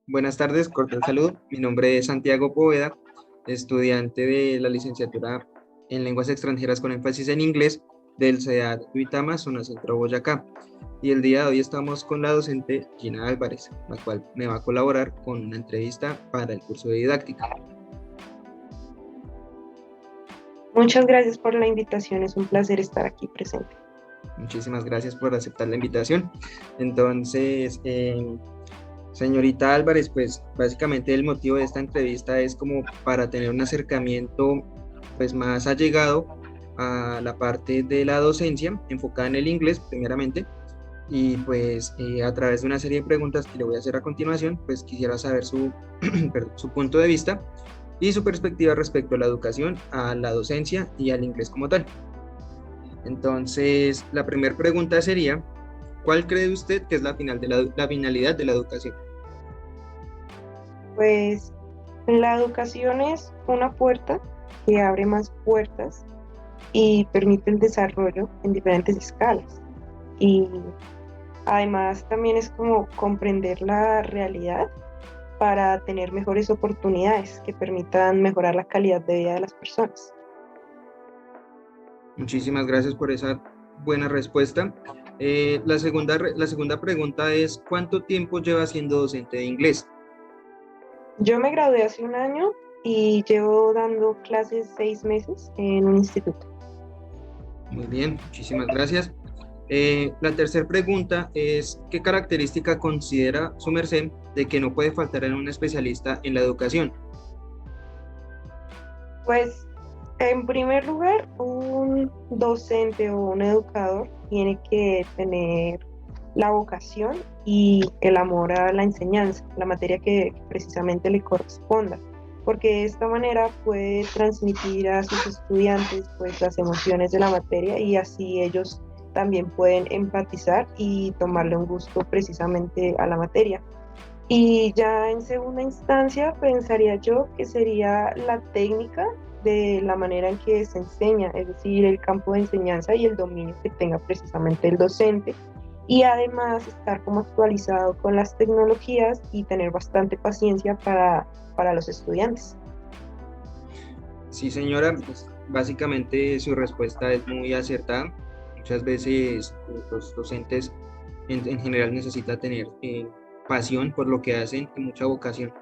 Buenas tardes, cordial saludo. Mi nombre es Santiago Poveda, estudiante de la licenciatura en lenguas extranjeras con énfasis en inglés del CEAD Duitama, zona centro Boyacá. Y el día de hoy estamos con la docente Gina Álvarez, la cual me va a colaborar con una entrevista para el curso de didáctica. Muchas gracias por la invitación, es un placer estar aquí presente. Muchísimas gracias por aceptar la invitación. Entonces, señorita Álvarez, pues básicamente el motivo de esta entrevista es como para tener un acercamiento pues más allegado a la parte de la docencia, enfocada en el inglés primeramente, y pues a través de una serie de preguntas que le voy a hacer a continuación, pues quisiera saber su, perdón, su punto de vista y su perspectiva respecto a la educación, a la docencia y al inglés como tal. Entonces, la primera pregunta sería, ¿cuál cree usted que es la finalidad de la educación? Pues la educación es una puerta que abre más puertas y permite el desarrollo en diferentes escalas. Y además también es como comprender la realidad para tener mejores oportunidades que permitan mejorar la calidad de vida de las personas. Muchísimas gracias por esa buena respuesta. La segunda pregunta es, ¿cuánto tiempo lleva siendo docente de inglés? Yo me gradué hace un año y llevo dando clases 6 meses en un instituto. Muy bien, muchísimas gracias. La tercera pregunta es, ¿qué característica considera su merced de que no puede faltar en un especialista en la educación? Pues en primer lugar, un docente o un educador tiene que tener la vocación y el amor a la enseñanza, la materia que precisamente le corresponda, porque de esta manera puede transmitir a sus estudiantes pues las emociones de la materia y así ellos también pueden empatizar y tomarle un gusto precisamente a la materia. Y ya en segunda instancia, pensaría yo que sería la técnica de la manera en que se enseña, es decir, el campo de enseñanza y el dominio que tenga precisamente el docente. Y además estar como actualizado con las tecnologías y tener bastante paciencia para los estudiantes. Sí, señora, pues básicamente su respuesta es muy acertada. Muchas veces los docentes en general necesitan tener pasión por lo que hacen y mucha vocación,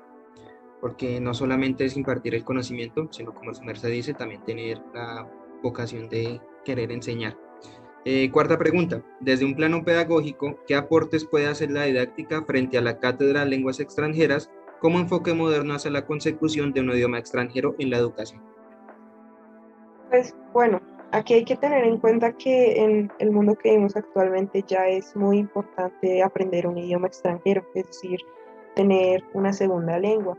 porque no solamente es impartir el conocimiento, sino como su merced dice, también tener la vocación de querer enseñar. Cuarta pregunta, desde un plano pedagógico, ¿qué aportes puede hacer la didáctica frente a la cátedra de lenguas extranjeras como enfoque moderno hacia la consecución de un idioma extranjero en la educación? Pues bueno, aquí hay que tener en cuenta que en el mundo que vivimos actualmente ya es muy importante aprender un idioma extranjero, es decir, tener una segunda lengua.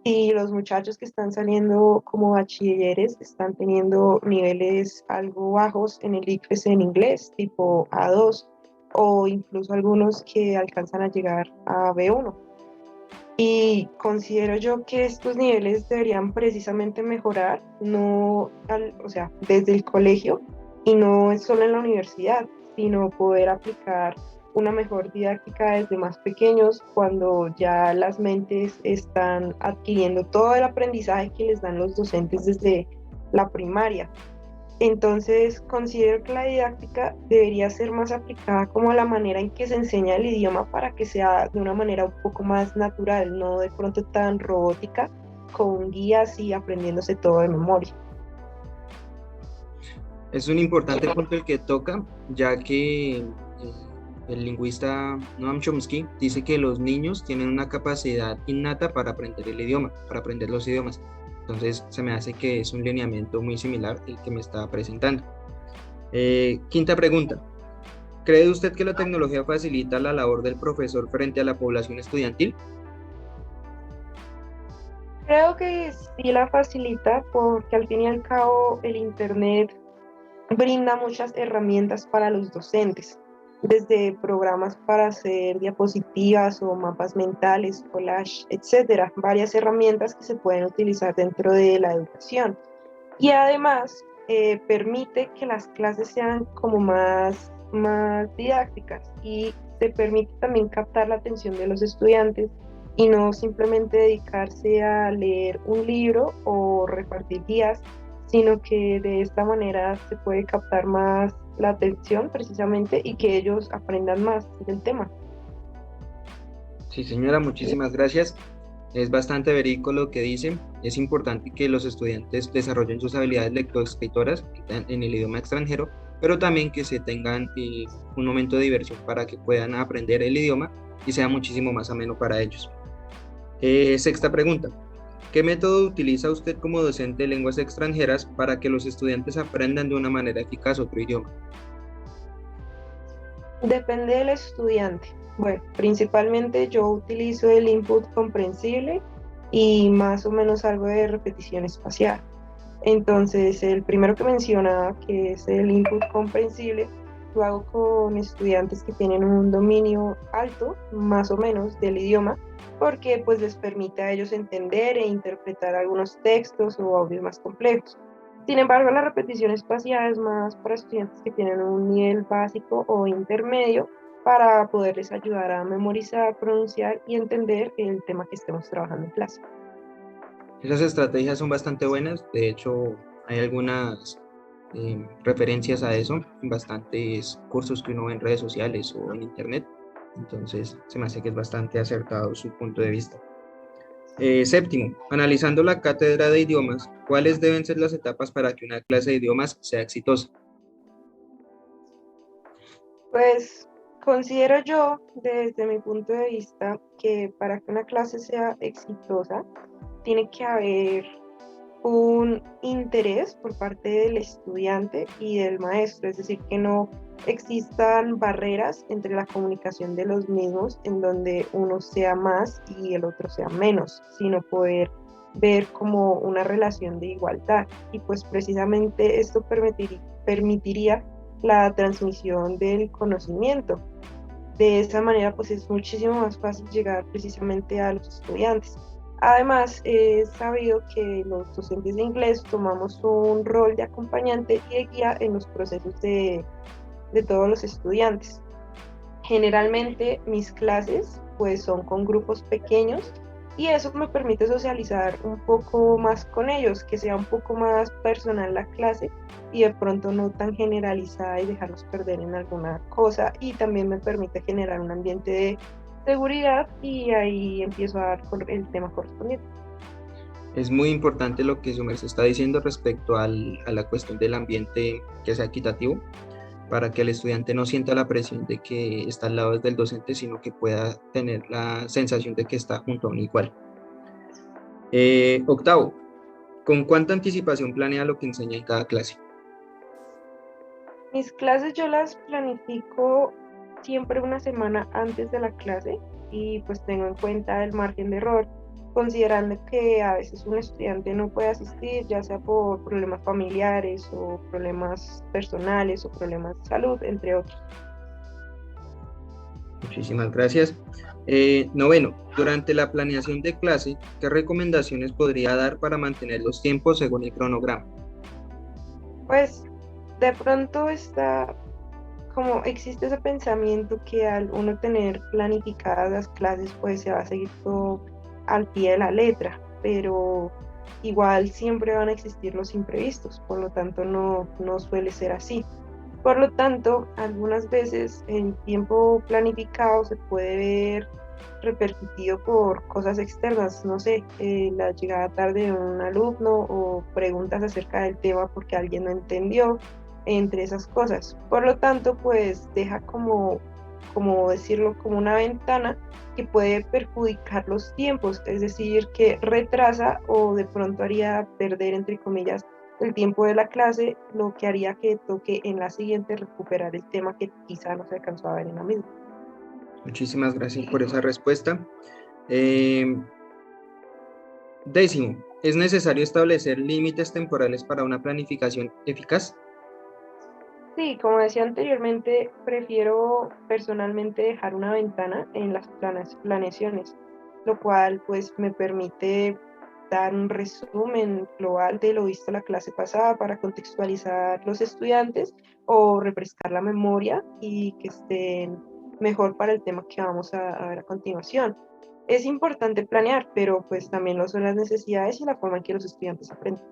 Y los muchachos que están saliendo como bachilleres están teniendo niveles algo bajos en el ICFES en inglés, tipo A2, o incluso algunos que alcanzan a llegar a B1. Y considero yo que estos niveles deberían precisamente mejorar, no o sea, desde el colegio y no es solo en la universidad, sino poder aplicar una mejor didáctica desde más pequeños, cuando ya las mentes están adquiriendo todo el aprendizaje que les dan los docentes desde la primaria. Entonces, considero que la didáctica debería ser más aplicada como a la manera en que se enseña el idioma para que sea de una manera un poco más natural, no de pronto tan robótica, con guías y aprendiéndose todo de memoria. Es un importante punto el que toca, ya que el lingüista Noam Chomsky dice que los niños tienen una capacidad innata para aprender el idioma, para aprender los idiomas. Entonces, se me hace que es un lineamiento muy similar el que me está presentando. Quinta pregunta. ¿Cree usted que la tecnología facilita la labor del profesor frente a la población estudiantil? Creo que sí la facilita porque al fin y al cabo el Internet brinda muchas herramientas para los docentes, desde programas para hacer diapositivas o mapas mentales, collage, etcétera, varias herramientas que se pueden utilizar dentro de la educación. Y además permite que las clases sean como más didácticas y se permite también captar la atención de los estudiantes y no simplemente dedicarse a leer un libro o repartir guías, sino que de esta manera se puede captar más la atención precisamente y que ellos aprendan más del tema. Sí, señora, muchísimas gracias. Es bastante verídico lo que dice. Es importante que los estudiantes desarrollen sus habilidades lectoescritoras en el idioma extranjero, pero también que se tengan un momento de diversión para que puedan aprender el idioma y sea muchísimo más ameno para ellos. Sexta pregunta. ¿Qué método utiliza usted como docente de lenguas extranjeras para que los estudiantes aprendan de una manera eficaz otro idioma? Depende del estudiante. Bueno, principalmente yo utilizo el input comprensible y más o menos algo de repetición espacial. Entonces, el primero que mencionaba, que es el input comprensible, lo hago con estudiantes que tienen un dominio alto, más o menos, del idioma, porque pues les permite a ellos entender e interpretar algunos textos o audios más complejos. Sin embargo, la repetición espacial es más para estudiantes que tienen un nivel básico o intermedio para poderles ayudar a memorizar, pronunciar y entender el tema que estemos trabajando en clase. Esas estrategias son bastante buenas. De hecho, hay algunas referencias a eso en bastantes cursos que uno ve en redes sociales o en internet. Entonces, se me hace que es bastante acertado su punto de vista. Séptimo, analizando la cátedra de idiomas, ¿cuáles deben ser las etapas para que una clase de idiomas sea exitosa? Pues considero yo, desde mi punto de vista, que para que una clase sea exitosa, tiene que haber un interés por parte del estudiante y del maestro, es decir, que no existan barreras entre la comunicación de los mismos en donde uno sea más y el otro sea menos, sino poder ver como una relación de igualdad. Y pues precisamente esto permitiría la transmisión del conocimiento. De esa manera, pues es muchísimo más fácil llegar precisamente a los estudiantes. Además, es sabido que los docentes de inglés tomamos un rol de acompañante y de guía en los procesos de todos los estudiantes. Generalmente mis clases pues son con grupos pequeños y eso me permite socializar un poco más con ellos, que sea un poco más personal la clase y de pronto no tan generalizada y dejarlos perder en alguna cosa, y también me permite generar un ambiente de seguridad y ahí empiezo a dar con el tema correspondiente. Es muy importante lo que su merced está diciendo respecto a la cuestión del ambiente que sea equitativo, para que el estudiante no sienta la presión de que está al lado del docente, sino que pueda tener la sensación de que está junto a un igual. Octavo, ¿con cuánta anticipación planea lo que enseña en cada clase? Mis clases yo las planifico siempre una semana antes de la clase y pues tengo en cuenta el margen de error, considerando que a veces un estudiante no puede asistir, ya sea por problemas familiares o problemas personales o problemas de salud, entre otros. Muchísimas gracias. Noveno, durante la planeación de clase, ¿qué recomendaciones podría dar para mantener los tiempos según el cronograma? Pues de pronto está como existe ese pensamiento que al uno tener planificadas las clases, pues se va a seguir todo al pie de la letra, pero igual siempre van a existir los imprevistos, por lo tanto no suele ser así. Por lo tanto, algunas veces el tiempo planificado se puede ver repercutido por cosas externas, no sé, la llegada tarde de un alumno o preguntas acerca del tema porque alguien no entendió, entre esas cosas. Por lo tanto, pues deja como decirlo, como una ventana que puede perjudicar los tiempos, es decir, que retrasa o de pronto haría perder, entre comillas, el tiempo de la clase, lo que haría que toque en la siguiente recuperar el tema que quizá no se alcanzó a ver en la misma. Muchísimas gracias por esa respuesta. Eh, Décimo, ¿es necesario establecer límites temporales para una planificación eficaz? Sí, como decía anteriormente, prefiero personalmente dejar una ventana en las planeaciones, lo cual pues me permite dar un resumen global de lo visto la clase pasada para contextualizar los estudiantes o refrescar la memoria y que estén mejor para el tema que vamos a ver a continuación. Es importante planear, pero pues también lo son las necesidades y la forma en que los estudiantes aprenden.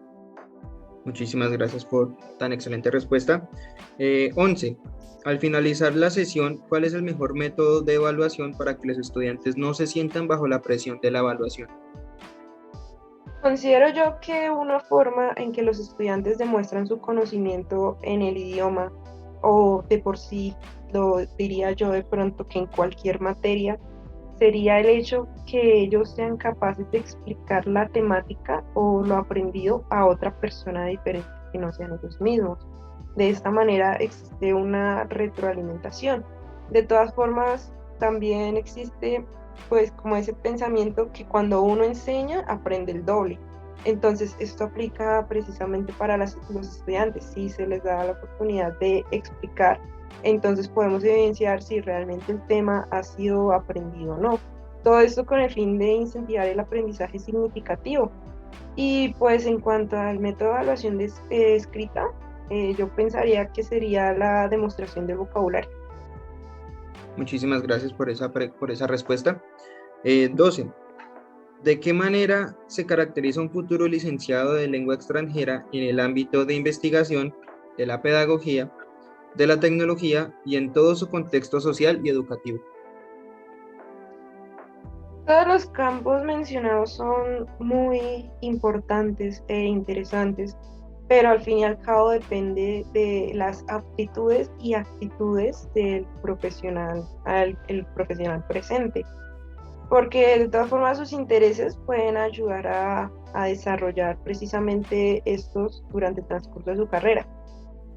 Muchísimas gracias por tan excelente respuesta. 11. Al finalizar la sesión, ¿cuál es el mejor método de evaluación para que los estudiantes no se sientan bajo la presión de la evaluación? Considero yo que una forma en que los estudiantes demuestran su conocimiento en el idioma, o de por sí, lo diría yo de pronto que en cualquier materia, sería el hecho que ellos sean capaces de explicar la temática o lo aprendido a otra persona diferente que no sean ellos mismos. De esta manera existe una retroalimentación. De todas formas, también existe pues como ese pensamiento que cuando uno enseña, aprende el doble. Entonces, esto aplica precisamente para los estudiantes. Si se les da la oportunidad de explicar, entonces podemos evidenciar si realmente el tema ha sido aprendido o no. Todo esto con el fin de incentivar el aprendizaje significativo. Y pues en cuanto al método de evaluación escrita, yo pensaría que sería la demostración del vocabulario. Muchísimas gracias por esa respuesta. 12. ¿De qué manera se caracteriza un futuro licenciado de lengua extranjera en el ámbito de investigación, de la pedagogía, de la tecnología y en todo su contexto social y educativo? Todos los campos mencionados son muy importantes e interesantes, pero al fin y al cabo depende de las aptitudes y actitudes del profesional, el profesional presente, porque de todas formas sus intereses pueden ayudar a desarrollar precisamente estos durante el transcurso de su carrera.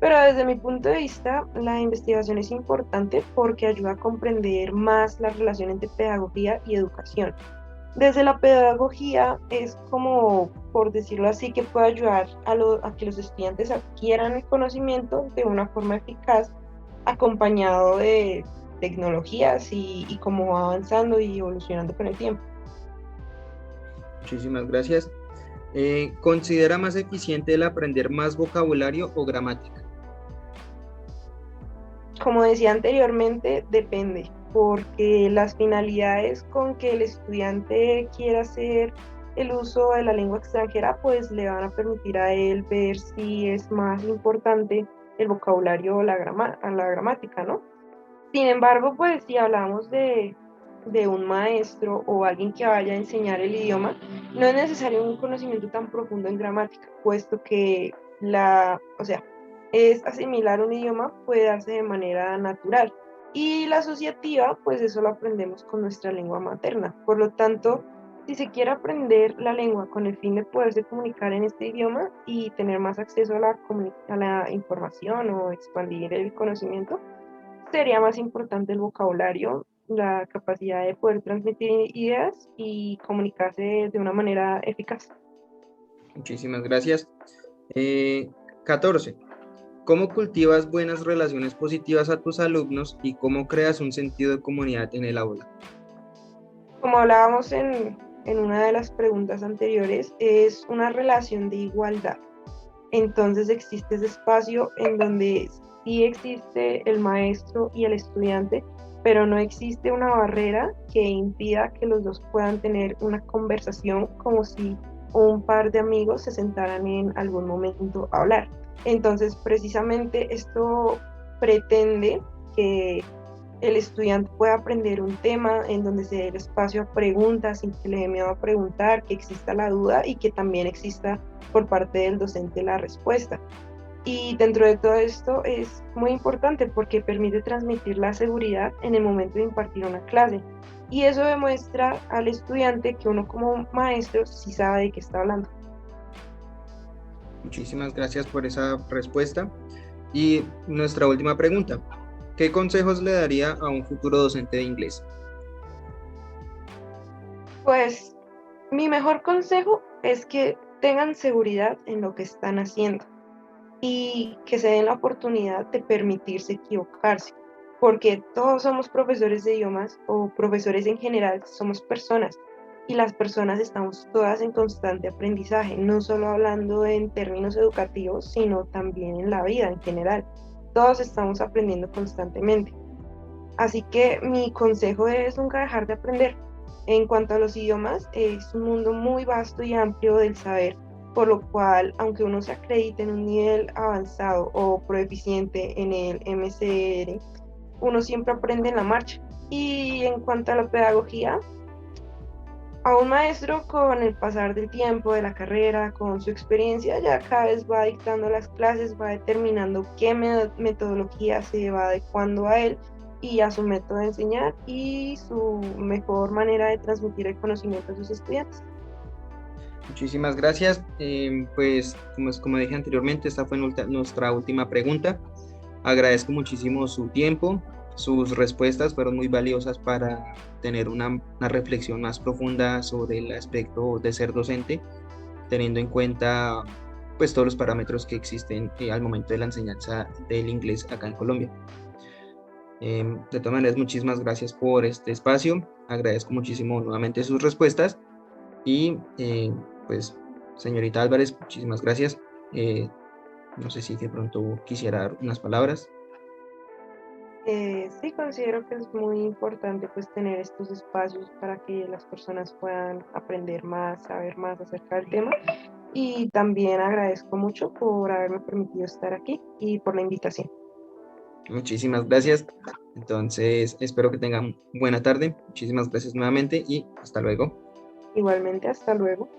Pero desde mi punto de vista, la investigación es importante porque ayuda a comprender más la relación entre pedagogía y educación. Desde la pedagogía es como, por decirlo así, que puede ayudar a que los estudiantes adquieran el conocimiento de una forma eficaz, acompañado de tecnologías y cómo va avanzando y evolucionando con el tiempo. Muchísimas gracias. ¿Considera más eficiente el aprender más vocabulario o gramática? Como decía anteriormente, depende, porque las finalidades con que el estudiante quiera hacer el uso de la lengua extranjera, pues le van a permitir a él ver si es más importante el vocabulario o la gramática, ¿no? Sin embargo, pues si hablamos de un maestro o alguien que vaya a enseñar el idioma, no es necesario un conocimiento tan profundo en gramática, puesto que o sea, es asimilar un idioma puede darse de manera natural. Y la asociativa, pues eso lo aprendemos con nuestra lengua materna. Por lo tanto, si se quiere aprender la lengua con el fin de poderse comunicar en este idioma y tener más acceso a la información o expandir el conocimiento, sería más importante el vocabulario, la capacidad de poder transmitir ideas y comunicarse de una manera eficaz. Muchísimas gracias. 14. ¿Cómo cultivas buenas relaciones positivas a tus alumnos y cómo creas un sentido de comunidad en el aula? Como hablábamos en una de las preguntas anteriores, es una relación de igualdad. Entonces existe ese espacio en donde sí existe el maestro y el estudiante, pero no existe una barrera que impida que los dos puedan tener una conversación como si un par de amigos se sentaran en algún momento a hablar. Entonces, precisamente esto pretende que el estudiante pueda aprender un tema en donde se dé el espacio a preguntas sin que le dé miedo a preguntar, que exista la duda y que también exista por parte del docente la respuesta. Y dentro de todo esto es muy importante porque permite transmitir la seguridad en el momento de impartir una clase. Y eso demuestra al estudiante que uno como maestro sí sabe de qué está hablando. Muchísimas gracias por esa respuesta. Y nuestra última pregunta. ¿Qué consejos le daría a un futuro docente de inglés? Pues mi mejor consejo es que tengan seguridad en lo que están haciendo y que se den la oportunidad de permitirse equivocarse, porque todos somos profesores de idiomas o profesores en general, somos personas y las personas estamos todas en constante aprendizaje, no solo hablando en términos educativos, sino también en la vida en general. Todos estamos aprendiendo constantemente. Así que mi consejo es nunca dejar de aprender. En cuanto a los idiomas, es un mundo muy vasto y amplio del saber, por lo cual, aunque uno se acredite en un nivel avanzado o proeficiente en el MCR, uno siempre aprende en la marcha. Y en cuanto a la pedagogía, a un maestro con el pasar del tiempo, de la carrera, con su experiencia, ya cada vez va dictando las clases, va determinando qué metodología se va adecuando a él y a su método de enseñar y su mejor manera de transmitir el conocimiento a sus estudiantes. Muchísimas gracias. Pues como dije anteriormente, esta fue nuestra última pregunta. Agradezco muchísimo su tiempo, sus respuestas fueron muy valiosas para tener una reflexión más profunda sobre el aspecto de ser docente, teniendo en cuenta pues todos los parámetros que existen al momento de la enseñanza del inglés acá en Colombia. De todas maneras, muchísimas gracias por este espacio. Agradezco muchísimo nuevamente sus respuestas y pues, señorita Álvarez, muchísimas gracias. No sé si de pronto quisiera dar unas palabras. Sí, considero que es muy importante pues tener estos espacios para que las personas puedan aprender más, saber más acerca del tema y también agradezco mucho por haberme permitido estar aquí y por la invitación. Muchísimas gracias. Entonces, espero que tengan buena tarde. Muchísimas gracias nuevamente y hasta luego. Igualmente, hasta luego.